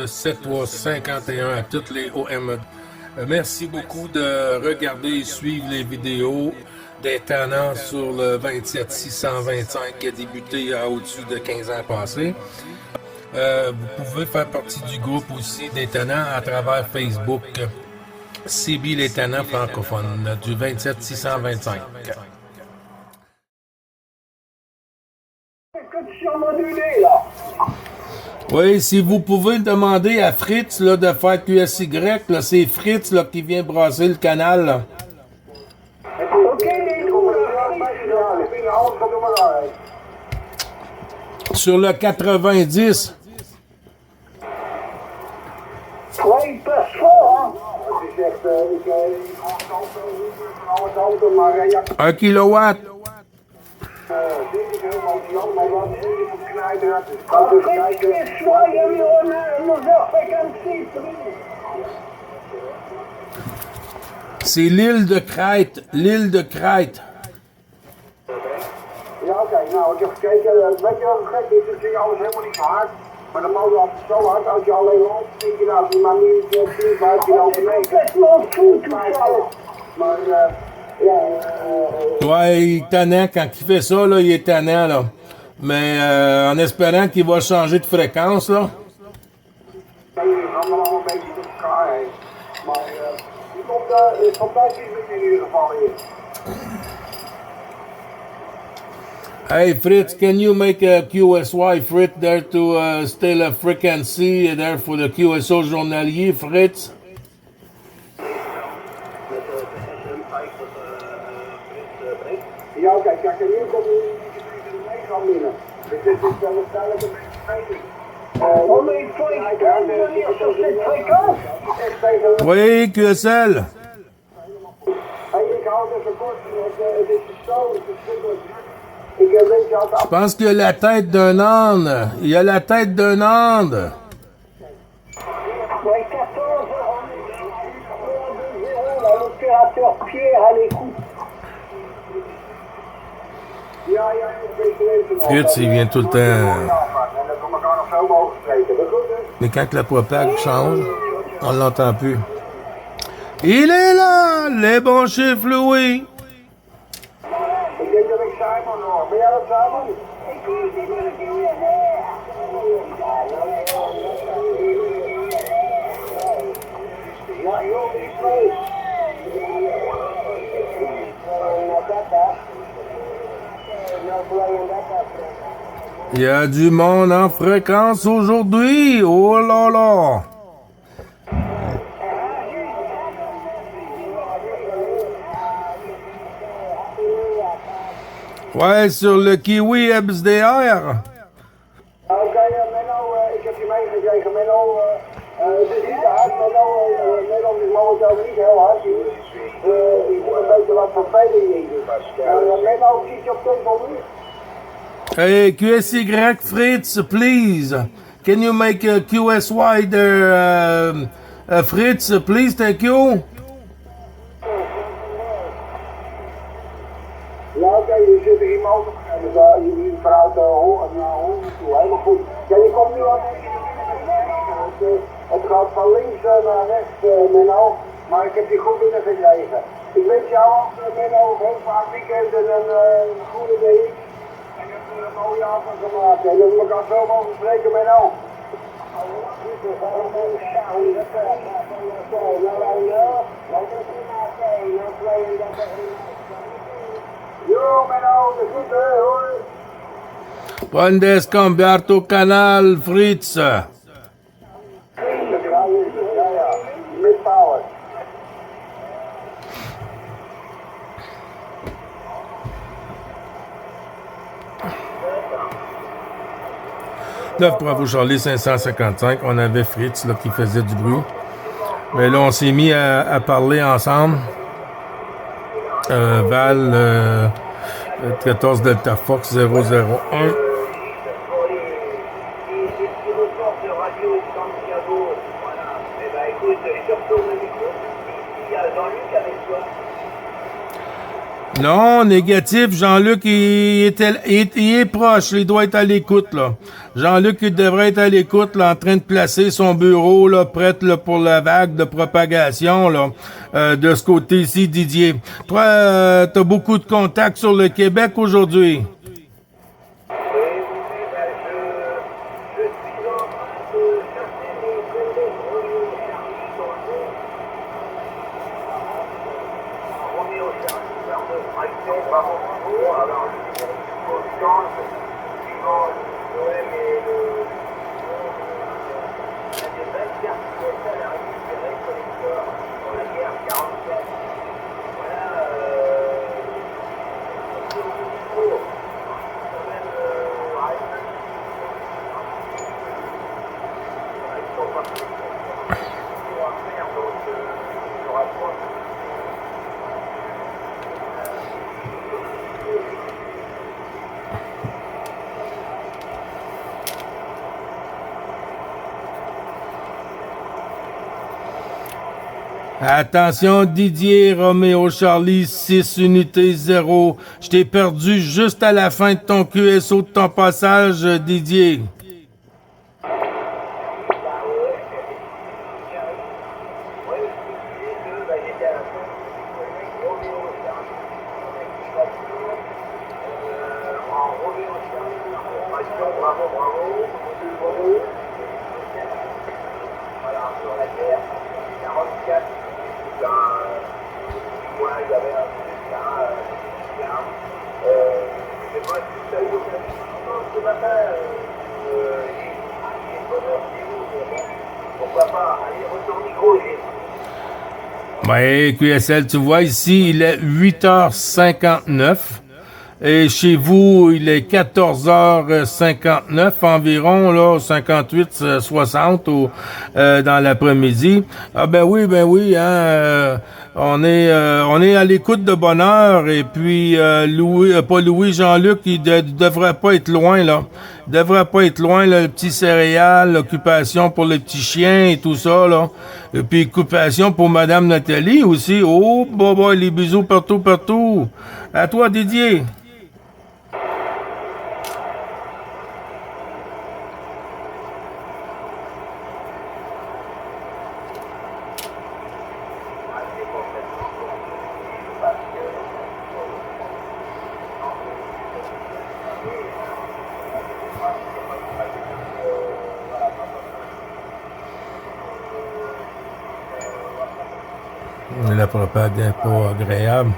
7351 à toutes les OME. Merci beaucoup de regarder et suivre les vidéos des tenants sur le 27625 qui a débuté à au-dessus de 15 ans passés. Vous pouvez faire partie du groupe aussi des tenants à travers Facebook. CB les tenants francophones du 27625. Oui, si vous pouvez demander à Fritz là, de faire QSY, là, c'est Fritz là, qui vient brasser le canal. Là. Sur le 90. Oui, il passe fort, hein? 1 kilowatt. C'est l'île de Crète, l'île de Crète. Ja, oké. Nou, ik heb gekeken. Weet je wat gek is? Het ging alles helemaal niet zo hard. Maar de motor was zo hard. Als je alleen loopt, denk je nou, die man niet 5 kilometer. Het loopt goed, maar Ouais, il est tannant. Quand il fait ça, là, il est tannant, là. Mais en espérant qu'il va changer de fréquence, là. Het gaat allemaal een beetje door elkaar heen. Maar die komt best iets in ieder geval in. Hey, Fritz, can you make a QSY, Fritz, there to still a frequency there for the QSO journalier, Fritz? Ja, oké. Kijk, en nu komt de meegaan binnen. Dus dit is waarschijnlijk een beetje Oui, QSL. Ik hou het even kort, het is zo, het is verschrikkelijk. Je pense qu'il a la tête d'un âne. Il a la tête d'un âne. L'opérateur Pierre à l'écoute. Fritz, il vient tout le temps. Mais quand la propague change, on l'entend plus. Il est là, les bons chiffres, Louis. Ik denk dat ik Simon hoor. Ben jij dat Simon? Ja, joh, die twee. Il y a du monde en fréquence aujourd'hui. Oh là là. Ouais, sur le Kiwi XDR. Oké, Menno, ik heb je meegekregen. Menno, het is niet te hard. Menno is momenteel niet heel hard. Ik moet een beetje wat verveling in. Menno, zit je op tempo nu? Hey, QSY, Fritz, please. Can you make a QSY there, Fritz, please, thank you. Ja, oké, je zit er in motor. Je verhoudt naar horen toe. Helemaal goed. Ja, je komt nu aan. Het gaat van links naar rechts, Menno. Maar ik heb die goed binnengekregen. Ik wens jou ook, Menno, heel vaak weekend en een goede week. En je hebt er een mooie avond gemaakt. En dat we elkaar zo mogen spreken, Menno. Yo, Menno, de groeten, hoor. Puedes cambiar tu canal, Fritz. Ja, mid-power. Neuf Bravo Charlie 555, on avait Fritz là, qui faisait du bruit. Mais là, on s'est mis à parler ensemble. Val 14 Delta Fox 001. Non, négatif. Jean-Luc, il est proche. Il doit être à l'écoute, là. Jean-Luc, il devrait être à l'écoute, là, en train de placer son bureau, là, prête, là, pour la vague de propagation, là, de ce côté-ci, Didier. Toi, t'as beaucoup de contacts sur le Québec aujourd'hui. Oui, oui, oui, ben je suis en train de chercher mes collègues Charlie dans le monde. Roméo Charlie, vers de Fraction, bravo, bravo. Alors, je suis conscient, suivant Noël et un des 24 pièces à la récupérer collecteur pour la guerre 44. Voilà, c'est au niveau. Quand même, ils sont partis pour à faire, donc je rapproche. Attention, Didier, Roméo Charlie, 6 unités 0. Je t'ai perdu juste à la fin de ton QSO de ton passage, Didier. Bravo, bravo. Voilà, sur la terre, 44. Moi, il y avait un truc là, c'est moi qui suis allé au casino ce matin. Il est bonheur chez vous, mais bon, pourquoi pas. Allez, retourne micro, Ouais, QSL, tu vois ici, il est 8h59. Et chez vous, il est 14h59 environ, là, 58, 60 dans l'après-midi. Ah ben oui, hein, on est à l'écoute de bonne heure. Et puis pas Louis, Jean-Luc, il devrait pas être loin, là. Il devrait pas être loin, là, le petit céréal, l'occupation pour les petits chiens et tout ça, là. Et puis occupation pour Madame Nathalie aussi. Oh, boy, les bisous partout, partout. À toi, Didier. La propagande n'est pas agréable.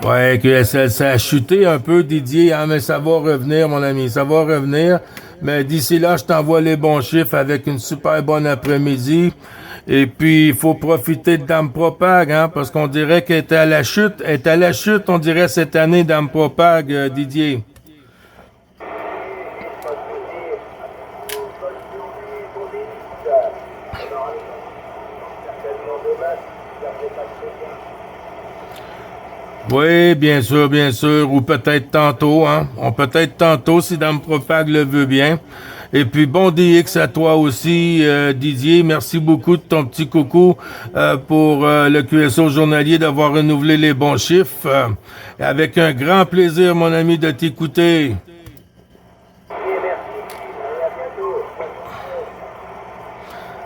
Ouais, que ça a chuté un peu, Didier, hein, mais ça va revenir, mon ami, ça va revenir. Mais d'ici là, je t'envoie les bons chiffres avec une super bonne après-midi. Et puis, il faut profiter de Dame Propag, hein, parce qu'on dirait qu'elle est à la chute. Elle est à la chute, on dirait, cette année, Dame Propag, Didier. Oui, bien sûr, ou peut-être tantôt, hein. Peut-être tantôt si Dame Propag le veut bien. Et puis bon DX à toi aussi, Didier. Merci beaucoup de ton petit coucou pour le QSO journalier d'avoir renouvelé les bons chiffres. Avec un grand plaisir, mon ami, de t'écouter.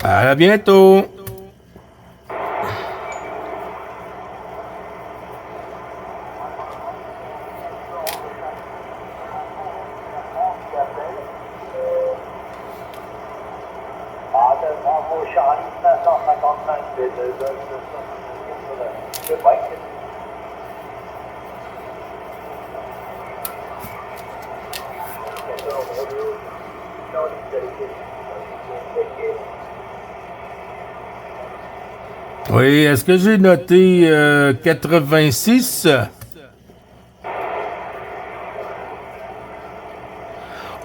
À bientôt. Bravo Charlie, 555, c'est vrai que Oui, est-ce que j'ai noté 86?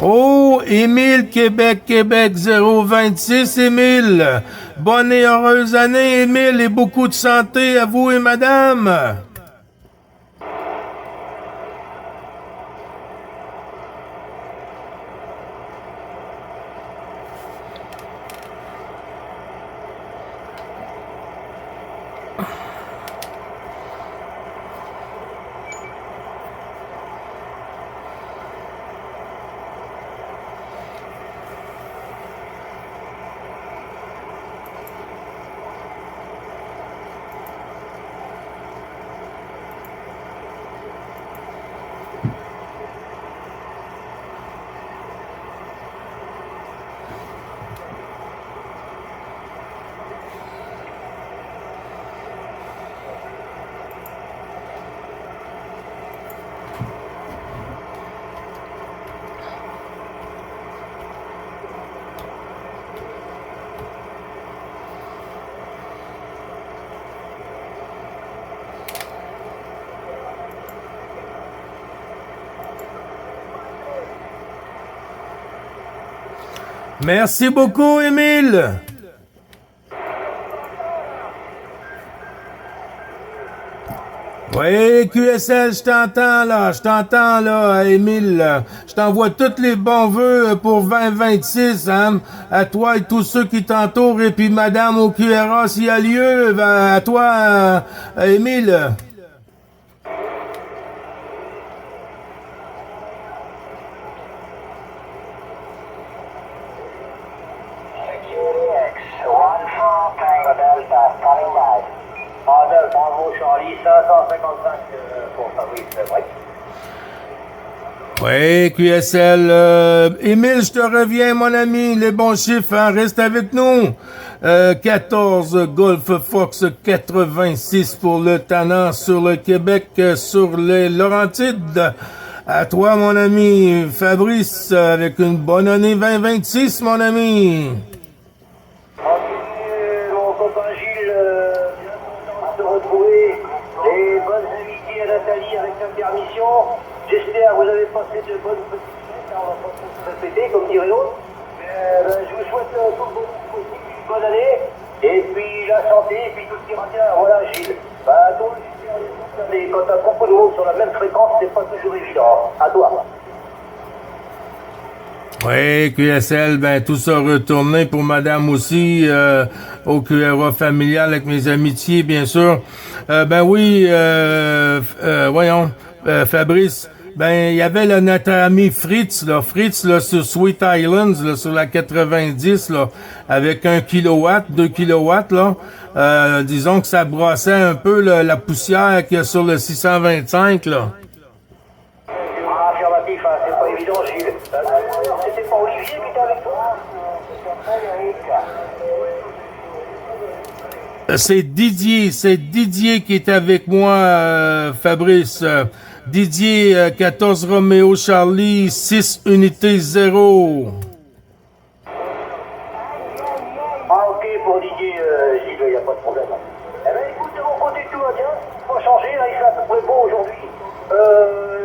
Oh, Émile, Québec, 026, Émile. Bonne et heureuse année, Émile, et beaucoup de santé à vous et madame. Merci beaucoup, Émile. Oui, QSL, je t'entends là, Émile. Là. Je t'envoie tous les bons vœux pour 2026, hein, à toi et tous ceux qui t'entourent, et puis Madame au QRA, s'il y a lieu, à toi, Émile. Bravo Charlie, 555 pour Fabrice, ouais. Oui, QSL. Émile, je te reviens, mon ami. Les bons chiffres, hein, reste avec nous. 14 Golf Fox 86 pour le Tannant sur le Québec, sur les Laurentides. À toi, mon ami Fabrice, avec une bonne année 2026, mon ami. Mon copain Gilles, bien content de te retrouver. Et bonnes amitiés à Nathalie avec ta permission. J'espère que vous avez passé de bonnes petites fêtes. On va pas se répéter, comme dirait l'autre. Je vous souhaite tout le bon possible, une bonne année. Et puis la santé, et puis tout ce qui ira bien. Voilà, Gilles. Donc, mais quand t'as beaucoup de monde sur la même fréquence, c'est pas toujours évident. À toi. Oui, QSL, ben tout ça retourné pour madame aussi, au QRA familial avec mes amitiés, bien sûr. Ben oui, voyons, Fabrice, ben il y avait là, notre ami Fritz, là, sur Sweet Islands, là, sur la 90, là, avec 1 kilowatt, 2 kilowatts, là. Disons que ça brassait un peu là, la poussière qu'il y a sur le 625, là. Affirmatif, hein, c'est pas évident, Gilles. C'était pas Olivier qui était avec toi? C'est Didier qui est avec moi, Fabrice. Didier, 14 Roméo Charlie, 6 unités 0. Ah, ok, pour Didier, Gilles, il n'y a pas de problème. Eh ben, écoute, de mon côté, tout va bien. Faut changer, là, il fait à peu près beau aujourd'hui.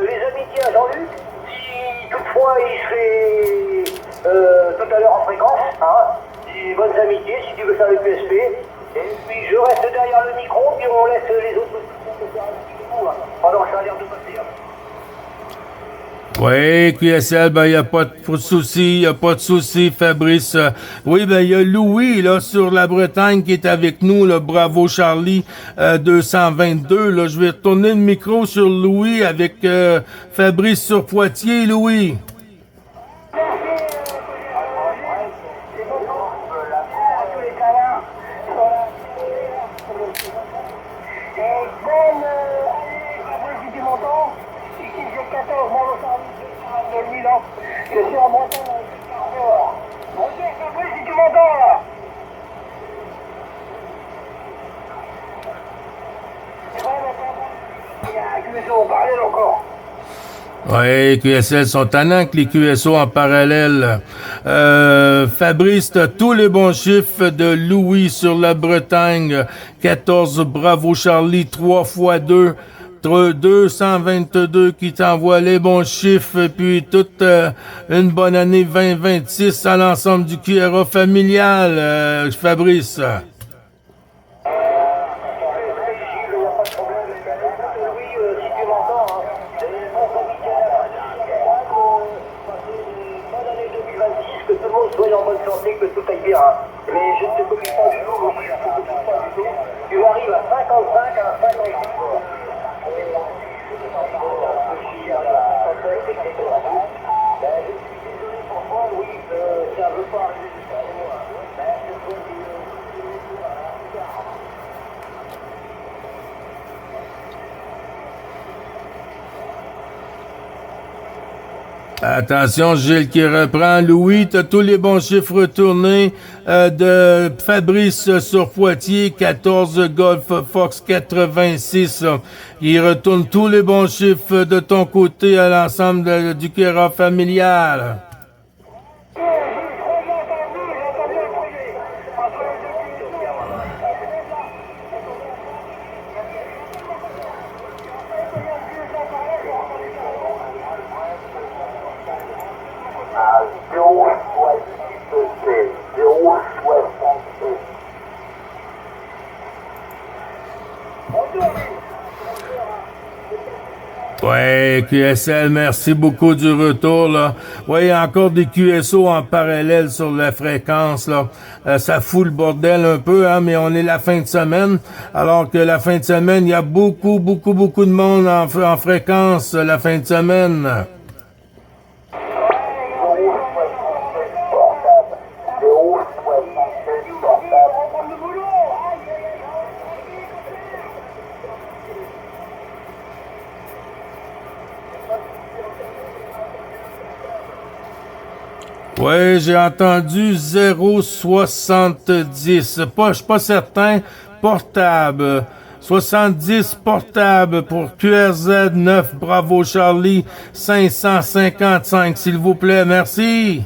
Les amitiés à Jean-Luc, si toutefois il serait tout à l'heure en fréquence, hein, des bonnes amitiés, si tu veux faire le PSP. Et puis je reste derrière le micro, puis on laisse les autres faire un petit coup, hein, pendant que ça a l'air de passer. Oui, QSL, ben, y a pas de souci, Fabrice. Oui, ben, il y a Louis, là, sur la Bretagne qui est avec nous, là. Bravo, Charlie, 222, là. Je vais retourner le micro sur Louis avec, Fabrice sur Poitiers, Louis. Je suis en Bretagne avec le ok, Fabrice, si tu m'entends là. Il y a un QSO en parallèle encore. Oui, QSL sont tannants que les QSO en parallèle. Fabrice, t'as tous les bons chiffres de Louis sur la Bretagne. 14, bravo Charlie, 3 fois 2. 222 qui t'envoie les bons chiffres, et puis toute une bonne année 2026 à l'ensemble du QRA familial, Fabrice. Que tout le monde soit en bonne santé, que tout aille bien. Mais je ne te copie pas du tout, mon frère, je ne te copie pas du tout. Tu arrives à 55, à 55. Ça veut pas arriver jusqu'à moi. Attention, Gilles qui reprend. Louis, t'as tous les bons chiffres retournés de Fabrice sur Poitiers, 14 Golf Fox 86. Il retourne tous les bons chiffres de ton côté à l'ensemble du QRA familial. Ouais, QSL, merci beaucoup du retour, là. Ouais, il y a encore des QSO en parallèle sur la fréquence, là. Ça fout le bordel un peu, hein, mais on est la fin de semaine. Alors que la fin de semaine, il y a beaucoup de monde en fréquence la fin de semaine. Oui, j'ai entendu 0,70. Je suis pas certain. Portable. 70 portable pour QRZ 9 Bravo Charlie 555, s'il vous plaît. Merci.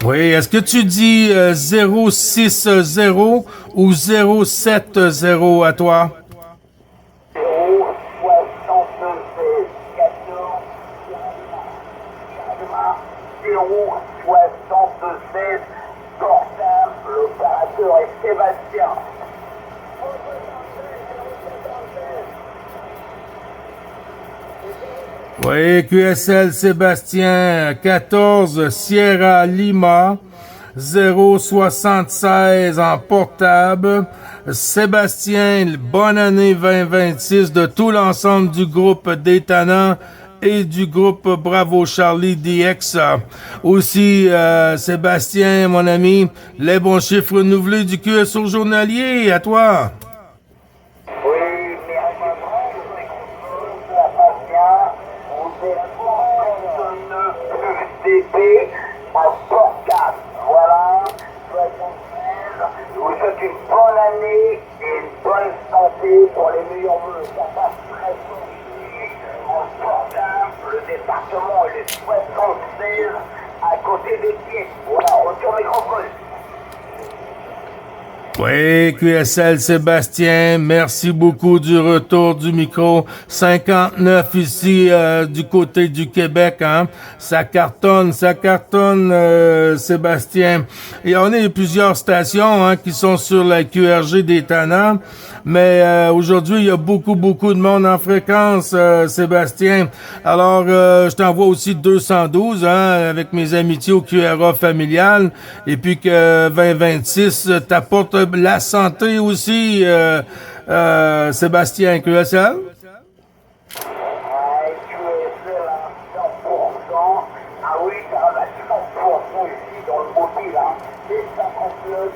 Oui, est-ce que tu dis 060 ou 070 à toi? 076 portable, l'opérateur est Sébastien. Oui, QSL Sébastien, 14 Sierra Lima, 076 en portable. Sébastien, bonne année 2026 de tout l'ensemble du groupe Détonnant et du groupe Bravo Charlie DX. Aussi, Sébastien, mon ami, les bons chiffres renouvelés du QSO journalier. À toi. En portable. Voilà, 76. Je vous souhaite une bonne année et une bonne santé pour les meilleurs vœux. Ça passe très bien en portable. Le département est le 76 à côté des pieds. Voilà, retour microphone. Oui, QSL Sébastien, merci beaucoup du retour du micro. 59 ici du côté du Québec, hein. Ça cartonne, Sébastien. Et on a plusieurs stations hein, qui sont sur la QRG Détonnant. Mais aujourd'hui, il y a beaucoup de monde en fréquence, Sébastien. Alors, je t'envoie aussi 212 hein, avec mes amitiés au QRA familial. Et puis que 2026 t'apporte la santé aussi, Sébastien QSL. Ah oui, ça va 100% ici dans le mobile, hein. C'est 59,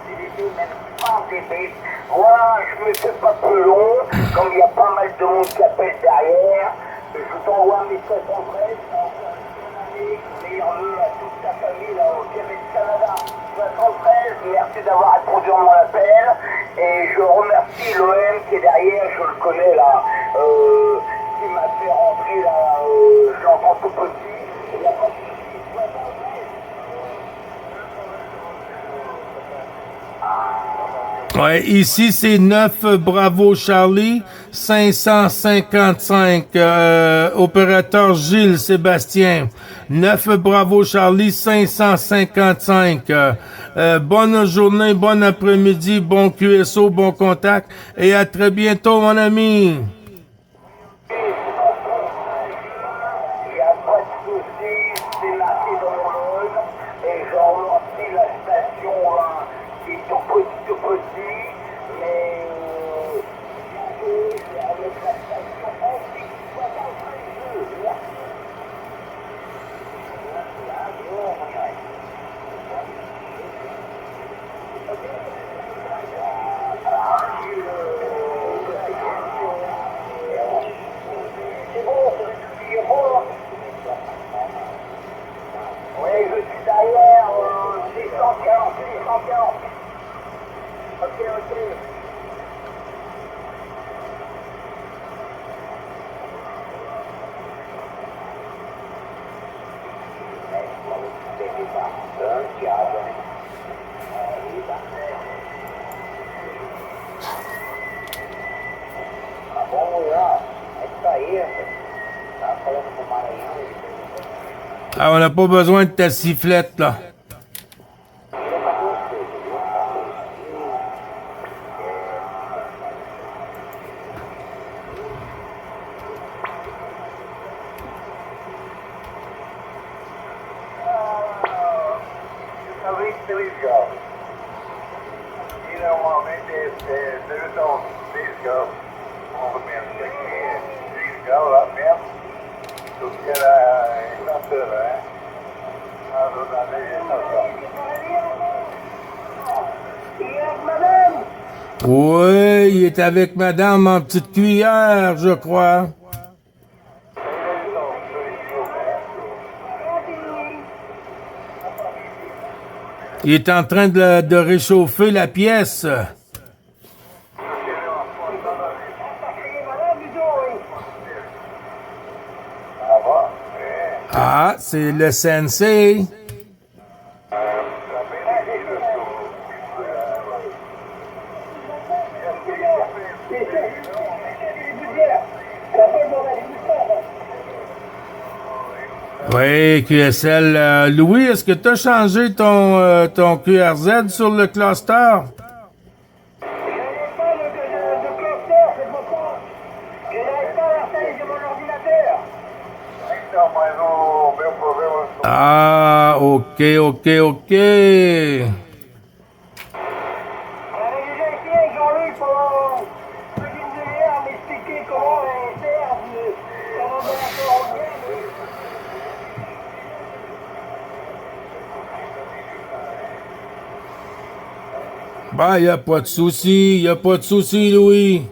c'est les deux même pas des bêtes. Voilà, je me fais pas plus long, comme il y a pas mal de monde qui appelle derrière. Je t'envoie un message en vrai, meilleurs vœux à toute ta famille là au Québec, Canada. 73, merci d'avoir répondu à mon appel. Et je remercie l'OM qui est derrière, je le connais là, qui m'a fait rentrer là, je l'entends tout petit. Il n'y a pas de souci, 73. Ouais, ici c'est 9 Bravo Charlie 555 opérateur Gilles Sébastien 9 Bravo Charlie 555 bonne journée, bon après-midi, bon QSO, bon contact et à très bientôt mon ami. Ah, on n'a pas besoin de ta sifflette, là. Oui, il est avec madame en petite cuillère, je crois. Il est en train de réchauffer la pièce. Ah, c'est le sensei. Oui, QSL. Louis, est-ce que tu as changé ton QRZ sur le cluster? Ah, ok, ok, ok. Ben, y a pas de souci, y a pas de souci, Louis.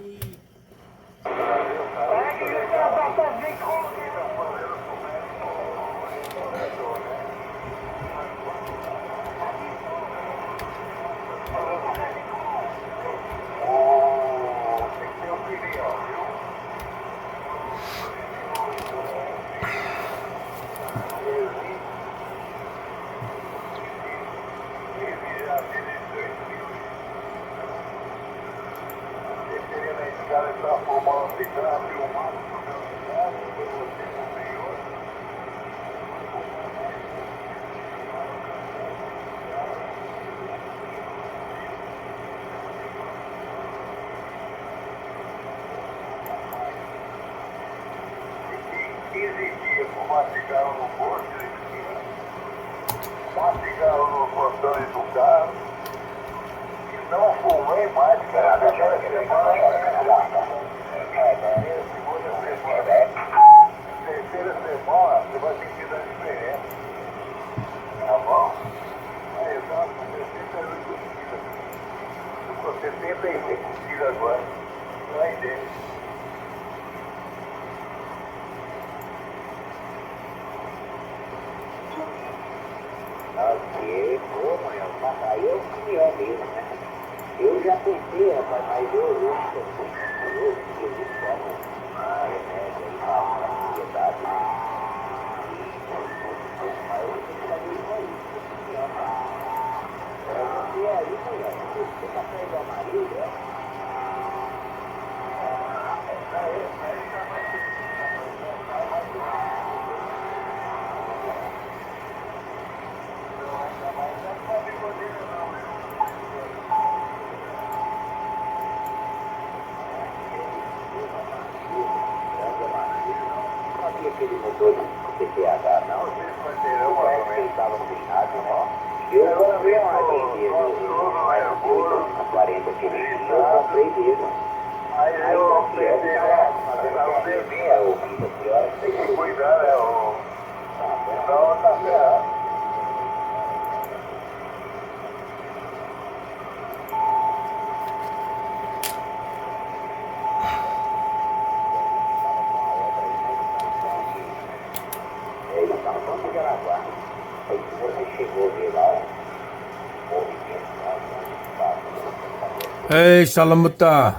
Hey, Shalamuta.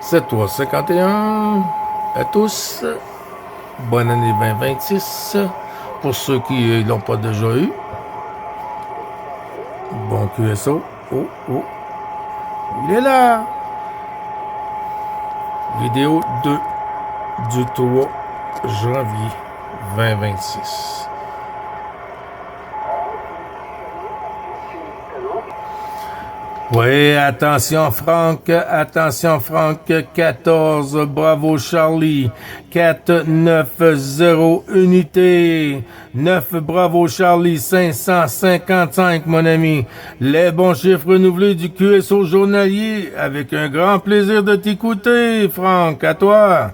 C'est toi, 51 à tous. Bonne année 2026. Pour ceux qui ne l'ont pas déjà eu. Bon QSO. Oh, oh. Il est là. Vidéo 2 du 3 janvier 2026. Oui, attention Franck, 14, bravo Charlie, 490 unités, 9, bravo Charlie, 555 mon ami, les bons chiffres renouvelés du QSO journalier, avec un grand plaisir de t'écouter Franck, à toi.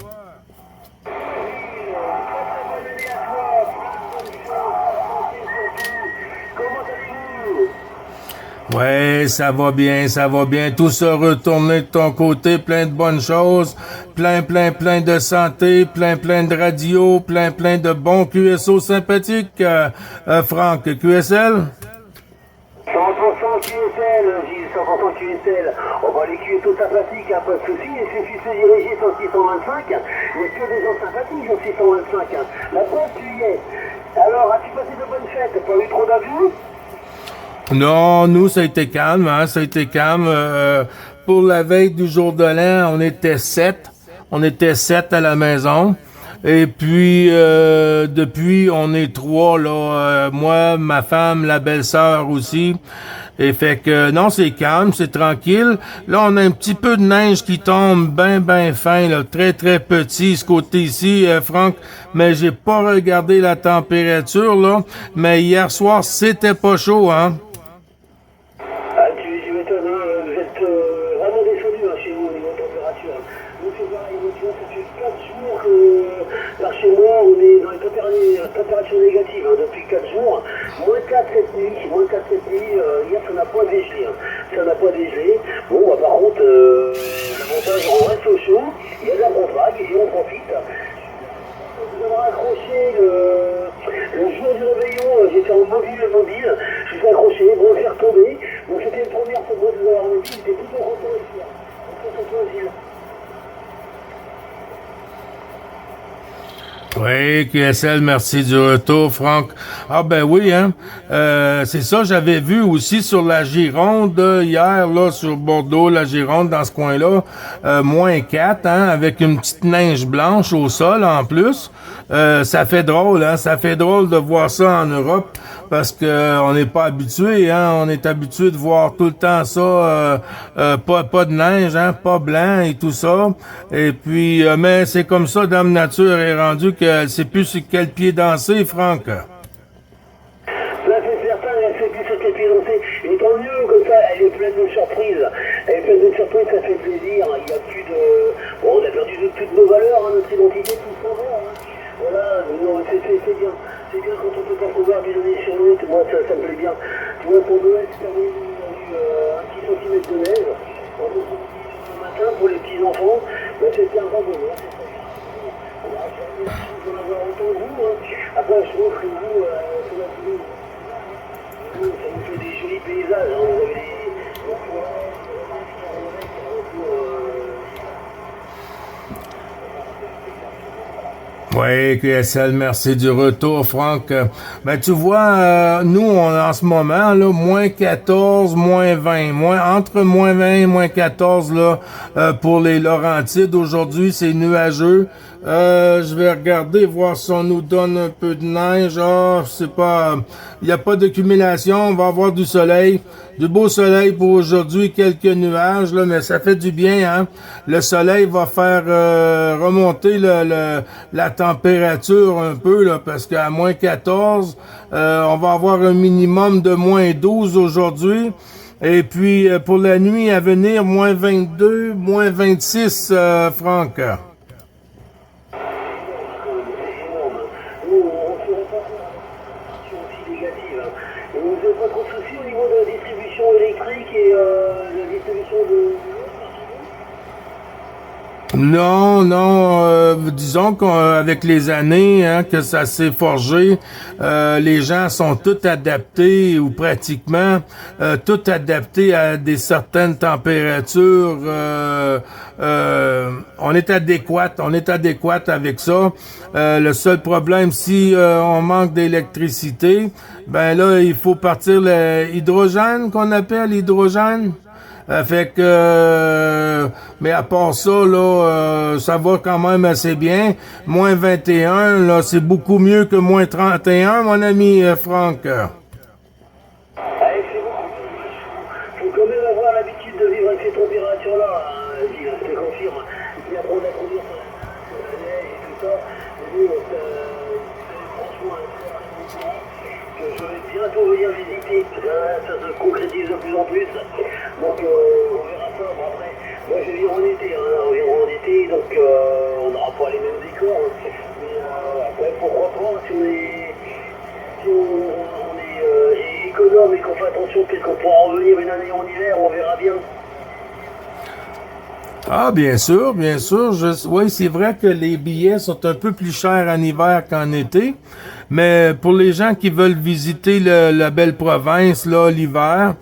Ouais, ça va bien, tout se retourner de ton côté, plein de bonnes choses, plein de santé, plein de radio, plein de bons QSO sympathiques, Franck, QSL? 100% QSL, Gilles, 100% QSL. On va les QSO sympathiques, hein, pas de soucis, il suffit de se diriger sur 625, il n'y a que des gens sympathiques sur 625. La preuve, tu y es. Alors, as-tu passé de bonnes fêtes? Pas eu trop d'abus? Non, nous, ça a été calme, hein, pour la veille du jour de l'an, on était 7 à la maison. Et puis, depuis, on est 3, là, moi, ma femme, la belle-sœur aussi. Et fait que, non, c'est calme, c'est tranquille. Là, on a un petit peu de neige qui tombe ben fin, là, très petit, ce côté-ci, Franck. Mais j'ai pas regardé la température, là. Mais hier soir, c'était pas chaud, hein. Tu m'étonnes, vous êtes vraiment descendu hein, chez vous au niveau de température. Nous, c'est pareil, ça fait 4 jours que par chez moi, on est dans les températures négatives hein, depuis 4 jours. Moins 4 cette nuit, hier ça n'a pas dégelé. Hein. Ça n'a pas dégelé. Bon, bah, par contre, l'avantage, on reste au chaud, il y a de la grosse vague et on profite. Vous avoir accroché le jour du réveillon, j'étais en mobile, je suis accroché, bon, j'ai retombé. Donc c'était une première fois que je vous avoir mobile, j'étais plutôt content ici. Oui, QSL, merci du retour, Franck. Ah ben oui, hein. C'est ça, j'avais vu aussi sur la Gironde hier, là, sur Bordeaux, la Gironde, dans ce coin-là, moins 4, hein, avec une petite neige blanche au sol en plus. Ça fait drôle, hein. Ça fait drôle de voir ça en Europe parce que on n'est pas habitué, hein. On est habitué de voir tout le temps ça, pas de neige, hein, pas blanc et tout ça. Et puis, mais c'est comme ça, Dame Nature est rendue qu'elle sait plus sur quel pied danser, Franck. Là, c'est certain, elle sait plus sur quel pied danser. Et tant mieux, comme ça, elle est pleine de surprises. Ça fait plaisir. Il n'y a plus de... Bon, on a perdu toutes nos valeurs, hein, notre identité, tout s'en va. Hein. Voilà, non, c'est bien. C'est bien quand on peut pas pouvoir d'une année sur l'autre. Moi, ça me plaît bien. Tu vois, pour Noël, cette année, on a eu un petit centimètre de neige. On peut se dire le matin pour les petits-enfants. Ben, c'était un bon moment. On a jamais pu en avoir autant de vous. Hein. Après, je trouve que vous, ça va plus. Ça vous fait des jolis paysages. Hein. Vous avez des forêts, Oui, QSL, merci du retour, Franck. Ben, tu vois, nous, en ce moment, là, moins 14, moins 20, entre moins 20 et moins 14, là, pour les Laurentides. Aujourd'hui, c'est nuageux. Je vais regarder, voir si on nous donne un peu de neige. Ah, c'est pas... Il n'y a pas d'accumulation. On va avoir du soleil. Du beau soleil pour aujourd'hui. Quelques nuages, là, mais ça fait du bien, hein. Le soleil va faire remonter la température un peu, là, parce qu'à moins 14, on va avoir un minimum de moins 12 aujourd'hui. Et puis, pour la nuit à venir, moins 22, moins 26, Franck. Non, non, disons qu'avec les années hein, que ça s'est forgé, les gens sont tous adaptés ou pratiquement tous adaptés à des certaines températures. On est adéquat avec ça. Le seul problème, si on manque d'électricité, ben là, il faut partir l'hydrogène qu'on appelle l'hydrogène. Fait que, mais à part ça, là, ça va quand même assez bien. Moins 21, là, c'est beaucoup mieux que moins 31, mon ami Franck. Faut quand même avoir l'habitude de vivre avec ces températures-là, hein, je te confirme. Il y a trop d'approuvir sur la neige et tout ça. Et nous, franchement, je vais bientôt venir visiter. Ça se concrétise de plus en plus. Donc on verra ça. Bon, après, moi je viens en été, donc on n'aura pas les mêmes décors. Mais après, pourquoi pas, si on est économe et qu'on fait attention, peut-être qu'on pourra revenir une année en hiver, on verra bien. Ah, bien sûr, bien sûr. Oui, c'est vrai que les billets sont un peu plus chers en hiver qu'en été. Mais pour les gens qui veulent visiter la belle province, là, l'hiver,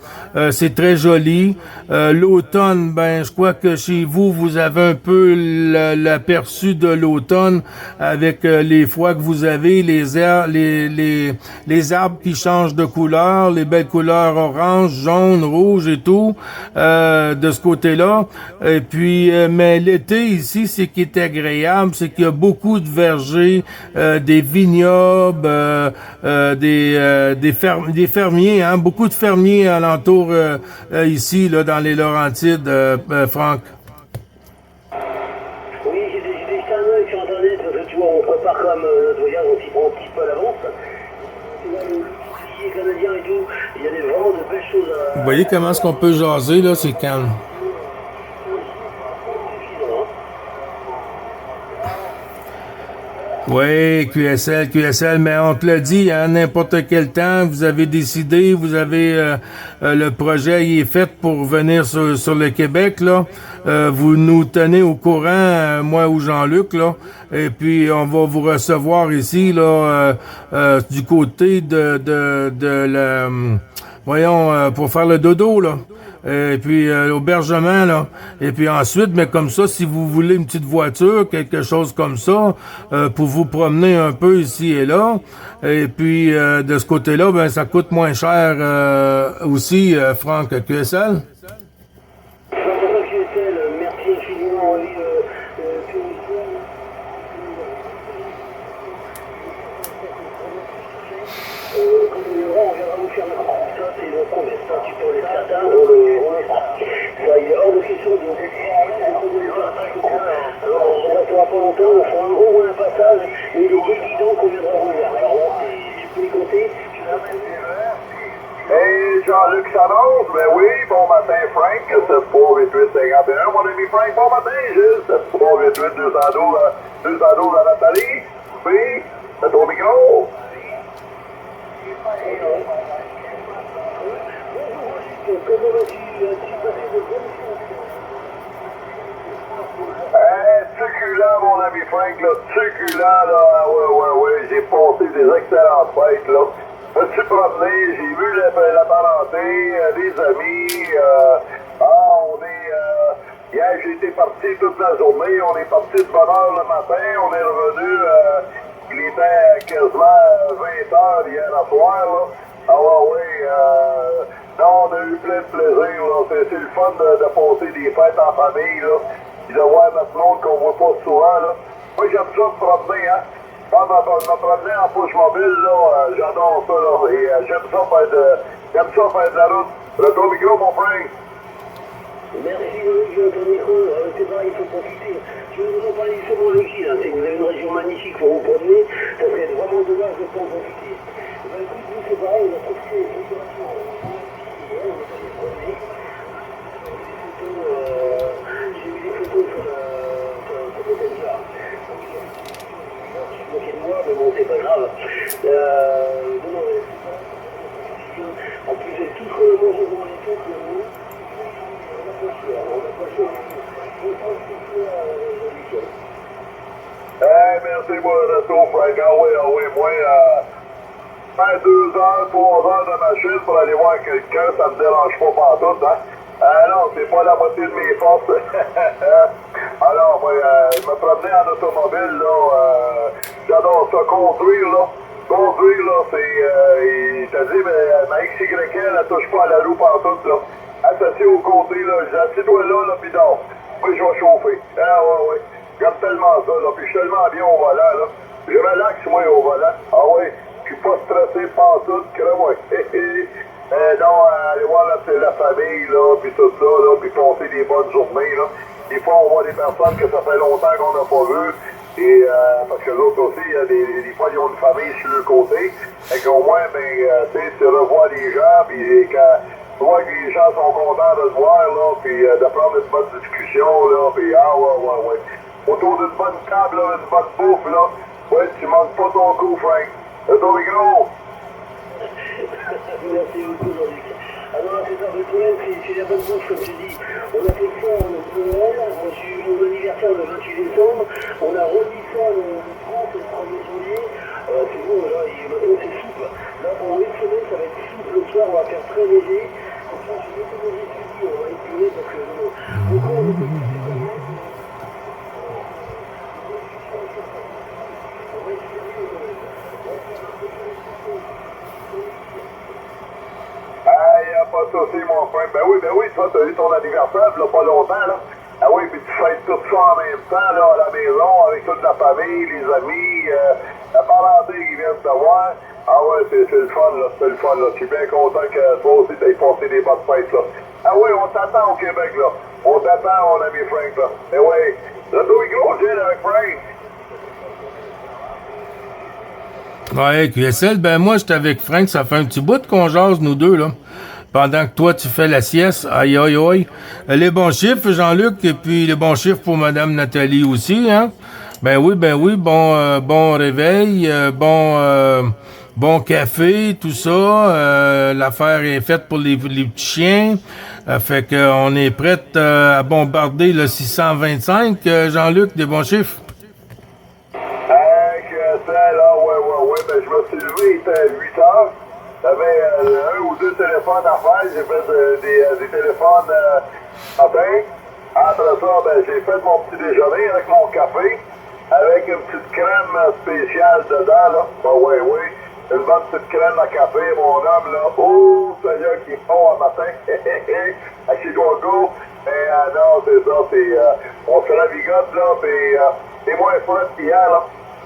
c'est très joli. L'automne, ben, je crois que chez vous, vous avez un peu l'aperçu de l'automne avec les froids que vous avez, les arbres qui changent de couleur, les belles couleurs orange, jaune, rouge et tout, de ce côté-là. Et puis, mais l'été ici, ce qui est agréable, c'est qu'il y a beaucoup de vergers, des vignobles, des fermiers, hein, beaucoup de fermiers alentour ici, là, dans les Laurentides, Franck. Oui, j'ai jeté un œil sur Internet, parce que tu vois, on prépare comme notre voyage, on s'y prend un petit peu à l'avance. Tu vois, le bouclier canadien et tout, il y a vraiment de belles choses à... Vous voyez comment est-ce qu'on peut jaser, là, c'est calme. Oui, QSL, mais on te l'a dit, à n'importe quel temps, vous avez décidé, vous avez le projet il est fait pour venir sur le Québec, là. Vous nous tenez au courant, moi ou Jean-Luc, là, et puis on va vous recevoir ici, là, du côté de la... voyons, pour faire le dodo, là. Et puis l'aubergement, là. Et puis ensuite, mais comme ça, si vous voulez une petite voiture, quelque chose comme ça, pour vous promener un peu ici et là. Et puis de ce côté-là, ben ça coûte moins cher aussi, Franck, QSL. Merci infiniment, on viendra vous faire ça, c'est le premier, ça, tu peux les certains, on est ça. Ça, il est hors de question de alors, on restera pas longtemps, on fera un gros passage, et les guidons qu'on viendra vous voir. Alors, tu peux les compter? Hey, Jean-Luc s'annonce, ben oui, bon matin Frank, 738-51, mon ami Frank, bon matin Gilles, 738-212 à Nathalie, oui, c'est ton micro. Succulent, mon ami Frank, là, succulent, là, ouais, j'ai passé des excellentes fêtes, là. Je me suis promené, j'ai vu la parenté, des amis, hier j'ai été parti toute la journée, on est parti de bonne heure le matin, on est revenu, il était quasiment 20 heures hier à soir, là. Ah ouais, non, on a eu plein de plaisir, là, c'est le fun de passer des fêtes en famille, là. Puis de voir notre monde qu'on voit pas souvent, là. Moi, j'aime ça me promener, hein. Moi, me promener en push mobile, là, j'adore ça, là. Et j'aime ça faire de la route. Le gros micro, mon frère. Merci Loïc, ton micro, c'est pareil, il faut profiter. Je vais vous en parler du Somologie, là. Si vous avez une région magnifique pour vous promener, ça serait vraiment dommage de ne pas en profiter. Ben, écoute, nous, c'est pareil, on a profité de l'opération. J'ai vu des photos sur l'hôtel là. Je suis moqué de moi, mais bon, c'est pas grave. Non, en plus, j'ai tout chronologié dans les têtes, Merci pour le retour, Frank. Ah oui, moi, faire 2 heures, 3 heures de machine pour aller voir quelqu'un, ça me dérange pas pantoute, hein. Non, c'est pas la moitié de mes forces. Alors, moi, me promener en automobile, là, j'adore ça. Conduire, là, c'est, je te dis, mais ma XYL, elle touche pas à la roue pantoute, là. Associé au côté, là, j'ai toi là, pis dors. Moi, je vais chauffer. Ah, ouais. J'aime tellement ça, là, pis je suis tellement bien au volant, là. Je relaxe, moi, au volant. Ah ouais, je suis pas stressé pantoute, crée-moi. Non, aller voir la famille, là, pis tout ça, là, pis passer des bonnes journées, là. Des fois, on voit des personnes que ça fait longtemps qu'on n'a pas vu. Et parce que l'autre aussi, il y a des fois, ils ont une famille sur le côté. Fait qu'au moins, ben, tu sais, tu revois les gens, puis quand tu vois que les gens sont contents de te voir, là, puis de prendre une bonne discussion, là, puis ouais. Autour d'une bonne table, là, une bonne bouffe, là. Ouais, tu manques pas ton coup, Frank. C'est ton micro. Merci beaucoup, Jean-Luc. Alors, c'est ça, le problème, c'est la bonne bouffe, comme tu dis. On a fait ça en Noël, moi j'ai eu mon anniversaire le 28 décembre, on a redit ça le 30 et le 1er juillet. C'est bon, là, maintenant c'est souple. Là, pendant une semaine, ça va être souple. Le soir, on va faire très léger. Comme ça, je vais beaucoup manger suivi, on va épurer parce que le corps ne peut plus se connaître. Il n'y a pas de souci, mon frère. Ben oui, toi, tu as eu ton anniversaire, là, pas longtemps, là. Ah oui, puis tu fêtes tout ça en même temps, là, à la maison, avec toute la famille, les amis, la parenté qui viennent te voir. Ah ouais, c'est le fun, là, c'est le fun, là. Je suis bien content que toi aussi, t'aies passé des bonnes fêtes, là. Ah oui, on t'attend au Québec, là. On t'attend, mon ami Frank, là. Eh oui, le dos est gros, Gilles, avec Frank. Ouais, QSL, ben moi, j'étais avec Frank, ça fait un petit bout qu'on jase, nous deux, là. Pendant que toi, tu fais la sieste, aïe. Les bons chiffres, Jean-Luc, et puis les bons chiffres pour Madame Nathalie aussi, hein. Ben oui, bon réveil, bon café, tout ça. L'affaire est faite pour les petits chiens. Fait qu'on est prête à bombarder le 625, Jean-Luc, des bons chiffres. Ouais, ben je me suis levé, il était 8 heures. J'avais 1 ou 2 téléphones à faire. J'ai fait des téléphones matin. Après ça, ben, j'ai fait mon petit déjeuner avec mon café, avec une petite crème spéciale dedans, là. Ben ouais. Une bonne petite crème à café, mon homme, là. Oh, Seigneur, qui font un matin. À chez Gogo. Mais non, c'est ça, on se la bigote, là, puis c'est moins froid qu'hier, là.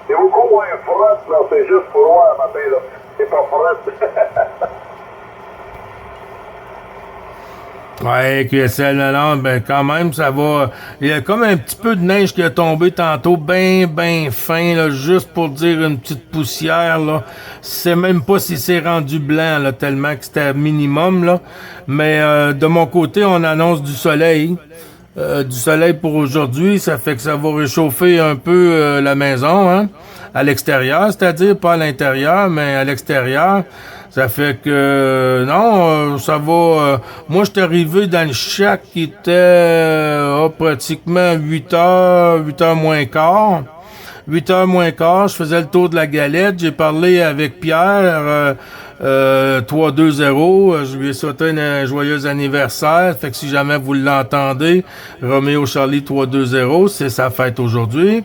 C'est beaucoup moins froid, là, c'est juste froid le matin, là. C'est pas froid. Ouais, QSL, non, ben quand même, ça va. Il y a comme un petit peu de neige qui est tombé tantôt, ben fin, là, juste pour dire une petite poussière, là. C'est même pas si c'est rendu blanc, là, tellement que c'était minimum, là. Mais de mon côté, on annonce du soleil. Du soleil pour aujourd'hui, ça fait que ça va réchauffer un peu la maison, hein, à l'extérieur, c'est-à-dire pas à l'intérieur, mais à l'extérieur. Ça fait que non, ça va. Moi, je suis arrivé dans le shack qui était pratiquement 8 heures moins quart. 8 heures moins quart, je faisais le tour de la galette, j'ai parlé avec Pierre, 320. Je lui ai souhaité un joyeux anniversaire. Fait que si jamais vous l'entendez, Roméo Charlie 320, c'est sa fête aujourd'hui.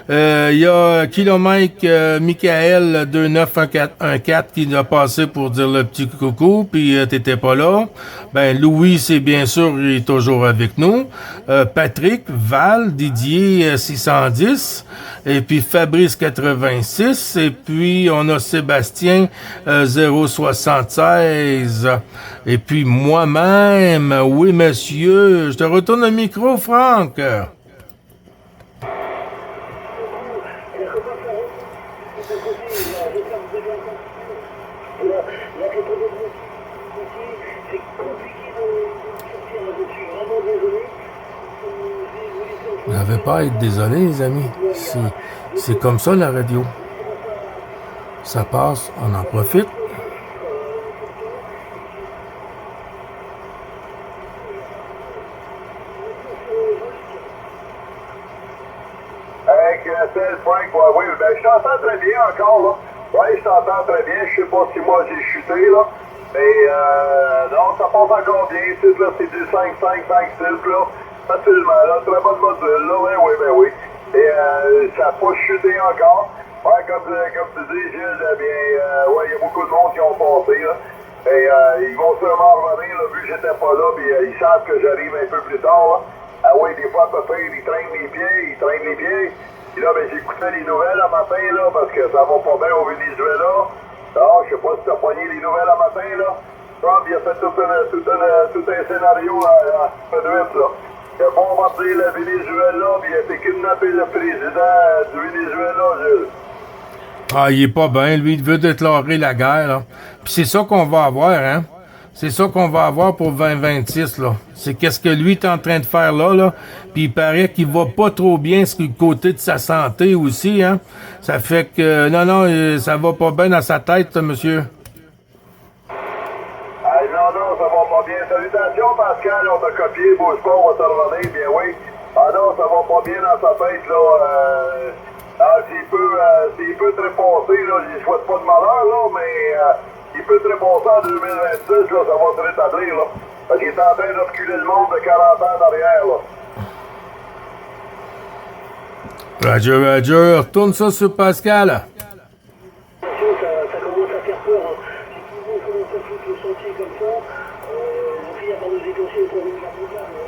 Il y a Kilomètre Michael 2914 qui a passé pour dire le petit coucou, puis t'étais pas là. Ben Louis, c'est bien sûr, il est toujours avec nous. Patrick, Val, Didier 610, et puis Fabrice 86, et puis on a Sébastien 076, et puis moi-même. Oui, monsieur. Je te retourne le micro, Franck. Vous n'avez pas à être désolé, les amis. C'est comme ça, la radio. Ça passe, on en profite. Avec tel Frank, ouais, oui, ben je t'entends très bien encore, là. Ouais, je t'entends très bien. Je sais pas si moi j'ai chuté, là. Mais non, ça passe encore bien. Tu sais, là, c'est du 5-5-5-6, là. Facilement, là. Très bonne module, là. Ouais, oui, ben oui. Et ça n'a pas chuté encore. Ouais, comme tu dis, Gilles, bien, ouais, il y a beaucoup de monde qui ont passé, là. Et ils vont sûrement revenir, là, vu que j'étais pas là, puis ils savent que j'arrive un peu plus tard, là. Ah oui, des fois, à peu près, ils traînent les pieds. Puis là, ben, j'écoutais les nouvelles à matin, là, parce que ça va pas bien au Venezuela. Alors, je sais pas si t'as poigné les nouvelles à matin, là. Trump, il a fait tout un scénario à Pedrette, là. Il a bombardé le Venezuela, puis il a fait kidnapper le président du Venezuela, Gilles. Ah, il est pas bien. Lui, il veut déclarer la guerre, là. Puis c'est ça qu'on va avoir, hein. C'est ça qu'on va avoir pour 2026, là. C'est qu'est-ce que lui est en train de faire là. Puis il paraît qu'il va pas trop bien sur le côté de sa santé aussi, hein. Ça fait que, non, ça va pas bien dans sa tête, monsieur. Ah, non, ça va pas bien. Salutations, Pascal, on t'a copié, bouge pas, on va te revenir, bien oui. Ah non, ça va pas bien dans sa tête, là. S'il peut trépasser, là, je souhaite pas de malheur, là, mais il peut trépasser en 2026, là, ça va se rétablir, là. Parce qu'il est en train de reculer le monde de 40 ans derrière, là. Roger, retourne ça sur Pascal. Ça commence à faire peur. Si tout le monde commence à foutre le sentier comme ça, on va finir par nous déclencher le problème de la montagne.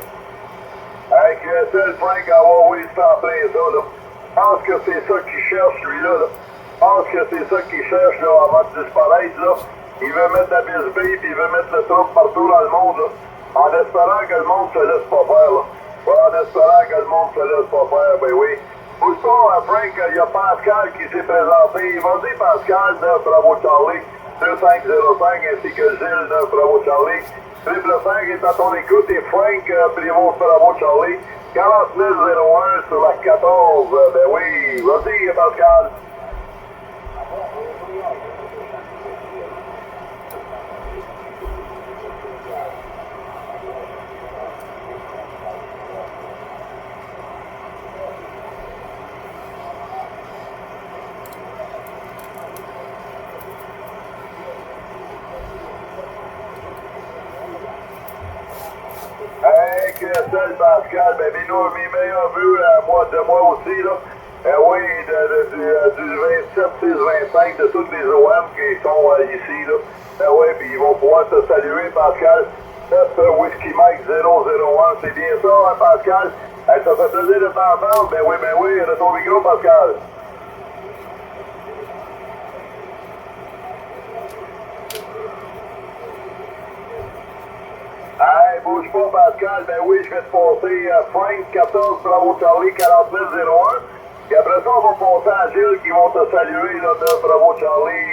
Avec tel Frank, ah ouais, oui, c'est en plein ça, là. Je pense que c'est ça qu'il cherche, lui-là, là. Je pense que c'est ça qu'il cherche, là, avant de disparaître, là. Il veut mettre la bisbille, puis il veut mettre le trouble partout dans le monde, là. En espérant que le monde se laisse pas faire, là. Ouais, en espérant que le monde se laisse pas faire, ben oui. Bouge pas, Frank, il y a Pascal qui s'est présenté. Vas-y, Pascal, 9 Bravo Charlie, 2505, ainsi que Gilles, 9 Bravo Charlie. 555 est à ton écoute, et Frank Primo Bravo Charlie, 40 001 sur la 14. Ben oui, vas-y, Pascal. Seul Pascal, ben mes meilleurs vœux de moi aussi, là. Oui, du 27-6-25 de toutes les OM qui sont ici, là. Oui, puis ils vont pouvoir te saluer, Pascal. 9 Whiskey Mike 001, c'est bien ça, hein, Pascal? Hey, ça fait plaisir de t'entendre. Ben oui, de ton micro, Pascal. Hey, bouge pas, Pascal. Ben oui, je vais te passer Frank 14 Bravo Charlie 4901. Et après ça, on va passer à Gilles qui vont te saluer, là, de Bravo Charlie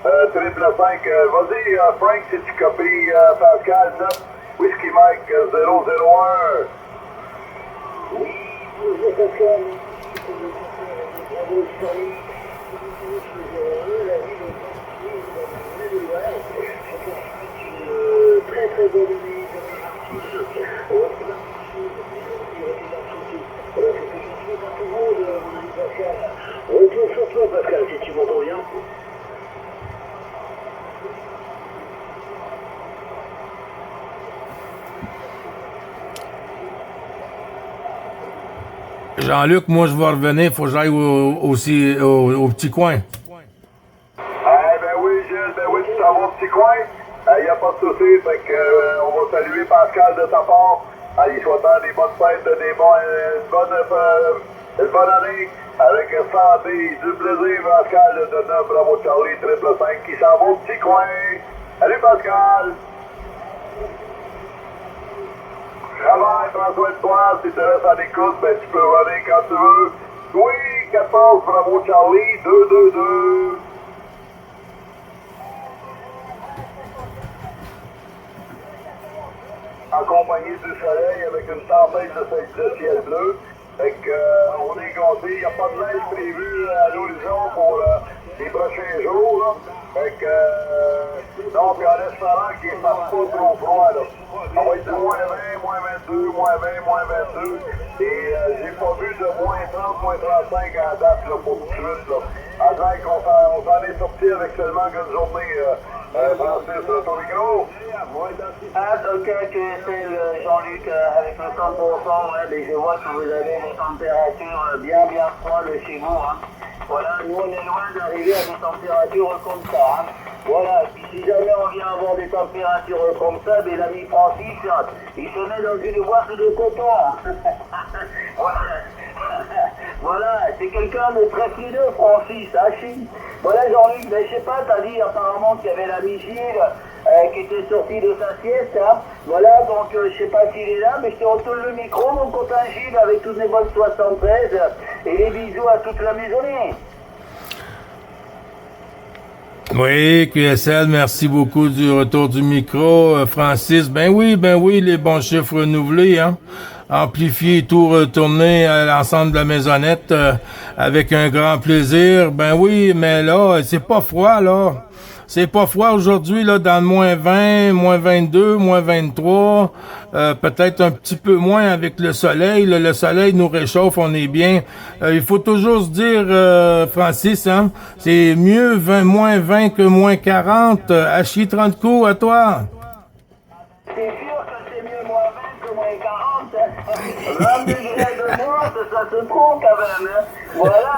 555. Vas-y, Frank, si tu copies Pascal 9 Whiskey Mike 001. Oui, bonjour Pascal. Bravo Charlie. La ville de Maine-et-Loire. Très très bonne nuit, on tourne sur toi, Pascal, si tu m'entends bien. Jean-Luc, moi, je vais revenir. Faut que j'aille aussi au petit coin. Ben oui, Gilles, ben oui, tu t'en vas au petit coin. Il n'y a pas de souci, fait que, on va saluer Pascal de ta part. Il souhaitant des bonnes fêtes, une bonne année, avec santé, du plaisir, Pascal de 9 Bravo Charlie 555 qui s'en va au petit coin. Salut Pascal! Travaille, prends soin de toi, si tu restes à l'écoute, ben tu peux revenir quand tu veux. Oui, 14 Bravo Charlie 222. En compagnie du soleil avec une tempête de ciel bleu. Fait que, on est gâtés, il n'y a pas de neige prévue à l'horizon pour les prochains jours. Là. Fait que, donc en espérant qu'il ne fasse pas trop froid. Là. On va être de moins 20, moins 22, moins 20, moins 22. Et j'ai pas vu de moins 30, moins 35 en date là, pour tout de suite. Là. En tant qu'on s'en est sorti avec seulement une journée. Francis, ton micro? Donc, que c'est Jean-Luc avec le 100%, ouais, mais je vois que vous avez des températures bien froides chez vous. Hein. Voilà, nous on est loin d'arriver à des températures comme ça. Hein. Voilà, puis si jamais on vient avoir des températures comme ça, ben, l'ami Francis, il se met dans une boîte de coton. Voilà. Voilà, c'est quelqu'un de très fidèle, Francis, Achille. Voilà, Jean-Luc, ben, je sais pas, t'as dit apparemment qu'il y avait l'ami Gilles qui était sorti de sa sieste. Hein. Voilà, donc je sais pas s'il est là, mais je te retourne le micro, mon copain Gilles, avec toutes mes bonnes 73, et les bisous à toute la maisonnée. Oui, QSL, merci beaucoup du retour du micro. Francis, ben oui, les bons chiffres renouvelés, hein. Amplifier et tout retourner à l'ensemble de la maisonnette avec un grand plaisir. Ben oui, mais là, c'est pas froid, là. C'est pas froid aujourd'hui, là, dans le moins 20, moins 22, moins 23, peut-être un petit peu moins avec le soleil. Là, le soleil nous réchauffe, on est bien. Il faut toujours se dire, Francis, hein, c'est mieux moins 20 que moins 40. Achille 30 coups, à toi. C'est sûr que c'est mieux moins 20 que moins 40. 20 degrés de moins, ça se trouve quand même. Hein. Voilà,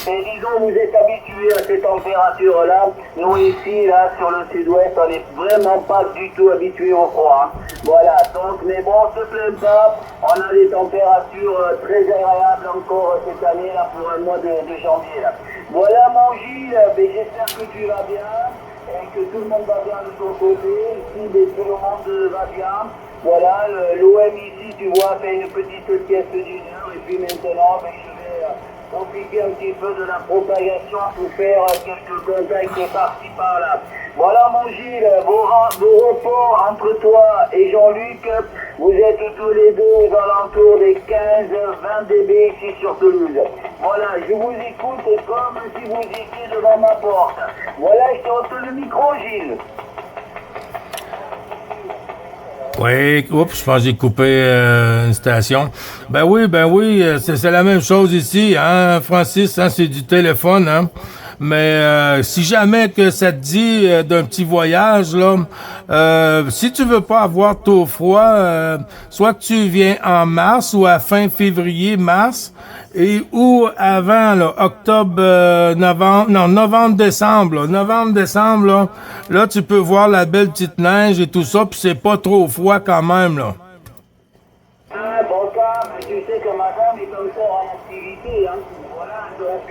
disons, vous êtes habitués à ces températures-là. Nous ici, là, sur le sud-ouest, on n'est vraiment pas du tout habitués au froid. Hein. Voilà, donc, mais bon, on se plaint pas. On a des températures très agréables encore cette année, là, pour le mois de janvier, là. Voilà, mon Gilles, j'espère que tu vas bien. Et que tout le monde va bien de son côté, ici tout le monde va bien. Voilà, l'OM ici, tu vois, fait une petite sieste d'une heure, et puis maintenant, je vais profiter un petit peu de la propagation pour faire quelques contacts par-ci par-là. Voilà mon Gilles, vos reports entre toi et Jean-Luc, vous êtes tous les deux aux alentours des 15-20 dB ici sur Toulouse. Voilà, je vous écoute comme si vous étiez devant ma porte. Voilà, je te retourne le micro, Gilles. Oui, oups, je pense que j'ai coupé une station. Ben oui, c'est la même chose ici, hein, Francis, hein, c'est du téléphone, hein. Mais si jamais que ça te dit d'un petit voyage, là, si tu veux pas avoir trop froid, soit que tu viens en mars ou à fin février, mars, et ou avant, là, novembre, là, tu peux voir la belle petite neige et tout ça, puis c'est pas trop froid quand même, là. Ah, bon cas, mais tu sais que madame est encore en activité, hein. Voilà, donc,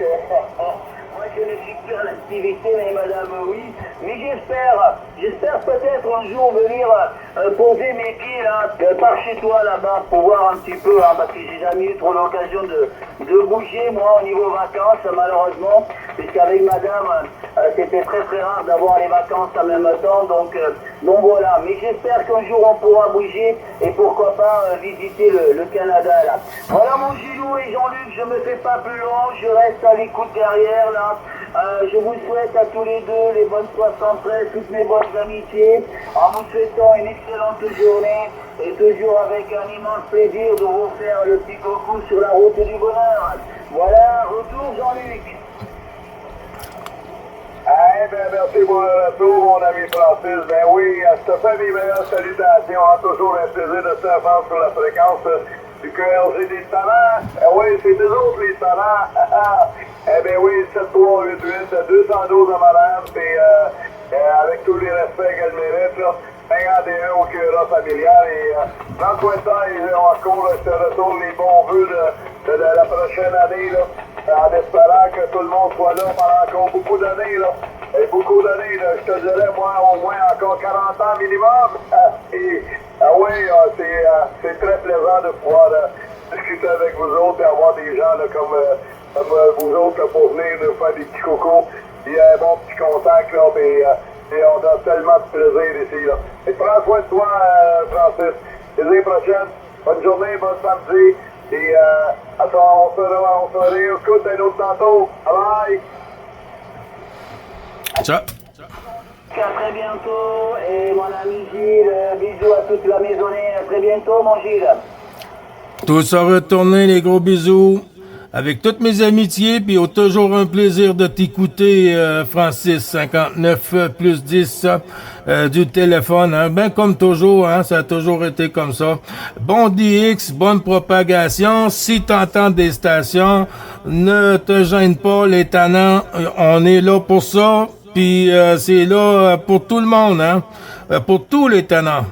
moi je ne suis plus en activité, mais madame, oui. Mais j'espère peut-être un jour venir poser mes pieds là, par chez toi là-bas, pour voir un petit peu, hein, parce que j'ai jamais eu trop l'occasion de bouger, moi, au niveau vacances, malheureusement, puisqu'avec madame, c'était très très rare d'avoir les vacances en même temps, donc voilà. Mais j'espère qu'un jour on pourra bouger, et pourquoi pas visiter le Canada, là. Voilà mon Gilou et Jean-Luc, je me fais pas plus long, je reste à l'écoute derrière, là. Je vous souhaite à tous les deux les bonnes 73, toutes mes bonnes amitiés, en vous souhaitant une excellente journée et toujours avec un immense plaisir de vous faire le petit coucou sur la route du bonheur. Voilà, retour Jean-Luc. Merci pour le retour, mon ami Francis. Ben oui, je te fais mes meilleures salutations. Toujours un plaisir de te faire sur la fréquence. du QRG des talents. Oui, c'est nous autres les talents. Eh bien oui, 7388, 212 à madame, puis avec tous les respects qu'elle mérite, là, 51 au QRA familial. Et prends soin de ça et encore, je te retourne les bons vœux de la prochaine année, là, en espérant que tout le monde soit là pendant encore beaucoup d'années. Là. Et beaucoup d'années, là, je te dirais, moi, au moins encore 40 ans minimum. Et oui, c'est très plaisant de pouvoir discuter avec vous autres et avoir des gens là, comme vous autres là, pour venir nous faire des petits cocos. Il y a un bon petit contact, là, et on a tellement de plaisir ici. Là. Et prends soin de toi, Francis. Les prochaines. Bonne journée, bon samedi. Et on se réécoute un autre tantôt. Bye! Ciao. À très bientôt. Et mon ami Gilles, bisous à toute la maisonnée. À très bientôt, mon Gilles. Tous à retourner, les gros bisous. Avec toutes mes amitiés, puis toujours un plaisir de t'écouter, Francis, 59 plus 10 du téléphone. Hein. Ben comme toujours, hein, ça a toujours été comme ça. Bon DX, bonne propagation. Si t'entends des stations, ne te gêne pas, les tannants. On est là pour ça, puis c'est là pour tout le monde, hein, pour tous les tannants.